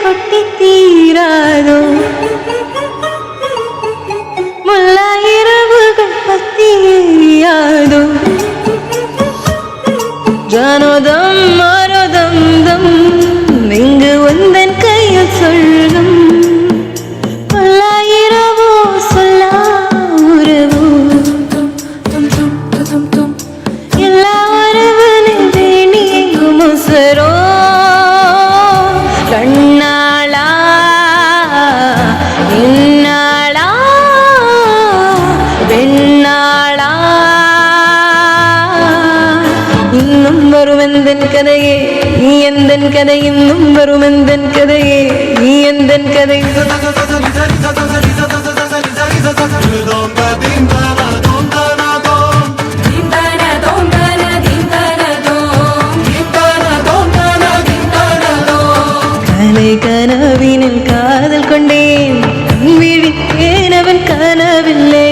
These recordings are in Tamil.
கொட்டி தீராதோ முல்லா இரவுகள் பத்தியாதோ ஜானோதம் மாரோதம் தம் இங்கு உந்தன் கையில் சொல்லும் முல்லா இரவோ சொல்லா உறவோ எல்லா உறவுகளின் வேணி எங்கும் உசரோ கண்ணாளா இன்னாளா வெண்ணாளா இன்னும் வரும் எந்தன் கதையே நீ எந்தன் கதை இன்னும் வரும் எந்தன் கதையே நீ எந்தன் கதை கலை கனவினில் காதல் கொண்டேன் விழித்தேன் அவன் கனவில்லை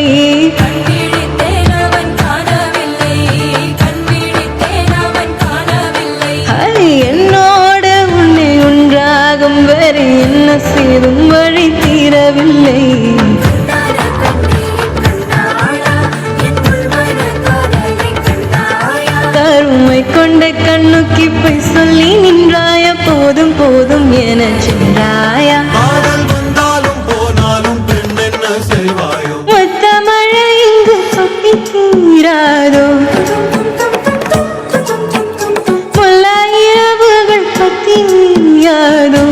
என்னோட உன்னை ஒன்றாகும் வரை என்ன செய்தும் வழி தீரவில்லை கருமை கொண்ட கண்ணுக்கு போய் சொல்லி நின்றாய போதும் போதும் என சென்றாயா மொத்த மழை இங்கு சொட்டி தீராதோ முல்லா இரவுகள் பத்தியாதோ